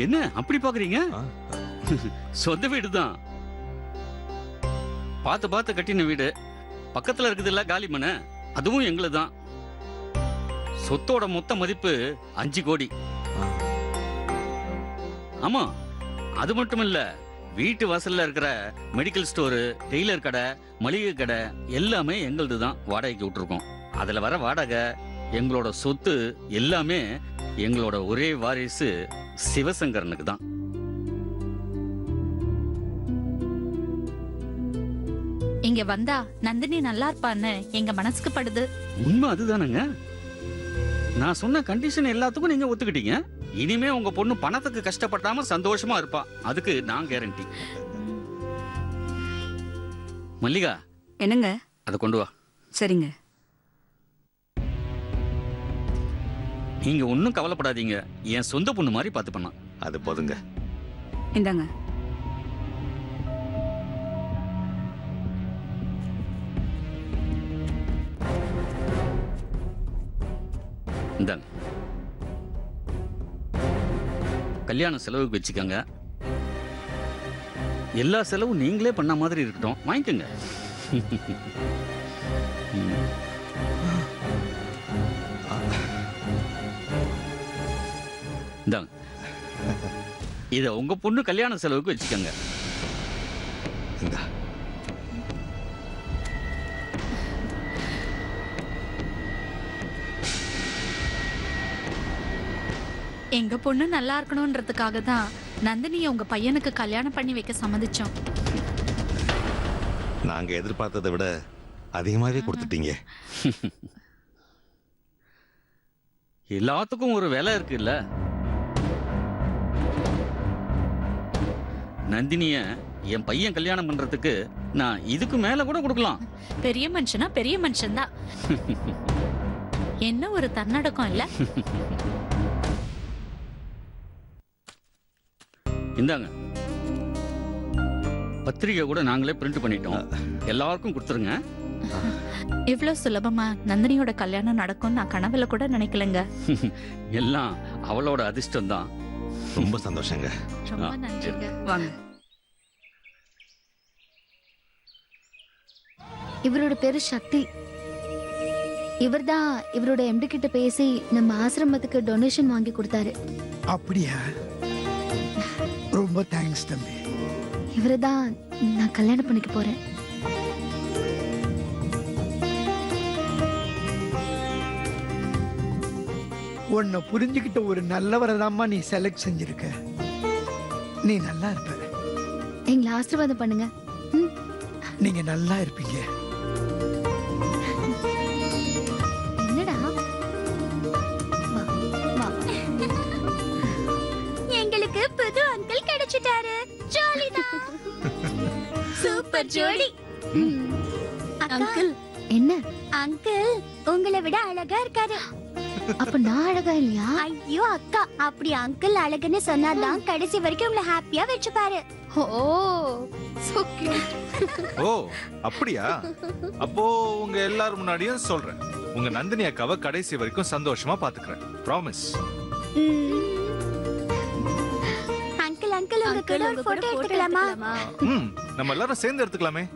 என்ன அப்படி பாக்குறீங்க? சொந்த வீடு தான். பார்த்து பார்த்து கட்டின வீடு. பக்கத்துல இருக்குது இல்ல காலி மனை, அதுவும் எங்களுதான். சொத்தோட மொத்த மதிப்பு 5 கோடி. ஆமா, அது மட்டும் இல்ல, வீட்டு வாசல்ல இருக்கிற மெடிக்கல் ஸ்டோரு, டெய்லர் கடை, மளிகை கடை எல்லாமே எங்களுது தான். வாடகைக்கு விட்டுருக்கோம். அதுல வர வாடகை, எங்களோட சொத்து எல்லாமே எங்களோட ஒரே வாரிசு சிவசங்கரனுக்கு தான். இங்க வந்தா நந்தினி நல்லா இருப்பான்னு எங்க மனசுக்கு படுது. உண்மை அதுதானுங்க. நான் சொன்ன கண்டிஷன் எல்லாத்துக்கும் நீங்க ஒத்துக்கிட்டீங்க. இனிமே உங்க பொண்ணு பணத்துக்கு கஷ்டப்படாம சந்தோஷமா இருப்பா. அதுக்கு நான் கேரண்டி. மல்லிகா, என்னங்க? அதை கொண்டு வா. சரிங்க. நீங்க ஒன்னும் கவலைப்படாதீங்க. என் சொந்த பொண்ணு மாதிரி பார்த்து பண்ணா. அது போதுங்க. இந்தாங்க. இந்தாங்க. கல்யாண செலவுக்கு வச்சுக்கோங்க. எல்லா செலவும் நீங்களே பண்ண மாதிரி இருக்கட்டும். வாங்கிக்கோங்க. இந்தாங்க. இத உங்க பொண்ணு கல்யாண செலவுக்கு வச்சுக்கோங்க. இந்தா. எங்க பொண்ணு நல்லா இருக்கணும்ன்றதுக்காக தான் நந்தினியை உங்க பையனுக்கு கல்யாணம் பண்ணி வைக்க சம்மதிச்சோம். நாங்க எதிர்பார்த்ததை விட அதிகமாவே கொடுத்துட்டீங்க. எல்லாத்துக்கும் ஒரு விலை இருக்குல்ல. நந்தினிய என் பையன் கல்யாணம் பண்றதுக்கு நான் இதுக்கு மேல கூட கொடுக்கலாம். பெரிய மனுஷனா பெரிய மனுஷன் தான். என்ன ஒரு தன்னடக்கம் இல்ல. இந்தாங்க. பத்திரிகை கூட நாங்களே பிரிண்ட் பண்ணிட்டோம். எல்லாருக்கும் கொடுத்துருங்க. இவ்வளவு சுலபமா நந்தினியோட கல்யாணம் நடக்கும் நான் கனவுல கூட நினைக்கலங்க. எல்லாம் அவளோட அதிர்ஷ்டம் தான். ரொம்ப சந்தோஷங்க. ரொம்ப நன்றிங்க. வாங்க. இவரோட பேரு சக்தி. இவர்தான் இவரோட எம்டி கிட்ட பேசி நம்ம ஆசிரமத்துக்கு டொனேஷன் வாங்கி கொடுத்தாரு. அப்படியா? ரொம்ப தேங்க்ஸ் தம்பி. இவரைதான் நான் கல்யாணம் பண்ணிக்க போறேன். உன்னை புரிஞ்சுக்கிட்ட ஒரு நல்லவரை தான்மா நீ செலக்ட் செஞ்சிருக்க. நீ நல்லா இருப்ப. எங்களை ஆசீர்வாதம் பண்ணுங்க. நீங்க நல்லா இருப்பீங்க. என்னடா? எங்களுக்கு புது அங்கிள் கிடைச்சிட்டாரு. ஜாலிதான். சூப்பர் ஜோடி. அங்கிள் என்ன? அங்கிள் உங்களை விட அழகா இருக்காரு. அப்ப நான் அழகா இல்லையா? ஐயோ அக்கா, அப்படி அங்கிள் அழகுன்னு சொன்னாதான் கடைசி வரைக்கும் உங்களை ஹாப்பியா வச்சுப்பாரு. ஓ சோ கியூட். ஓ அப்படியா? அப்போ உங்க எல்லாரும் முன்னாடியும் சொல்றேன், உங்க நந்தினி அக்காவை கடைசி வரைக்கும் சந்தோஷமா பாத்துக்கிறேன். ப்ராமிஸ். அங்கிள் அங்கிள் உங்க கூட ஒரு போட்டோ எடுத்துக்கலாமா? நம்ம எல்லாரும் சேர்ந்து எடுத்துக்கலாமே.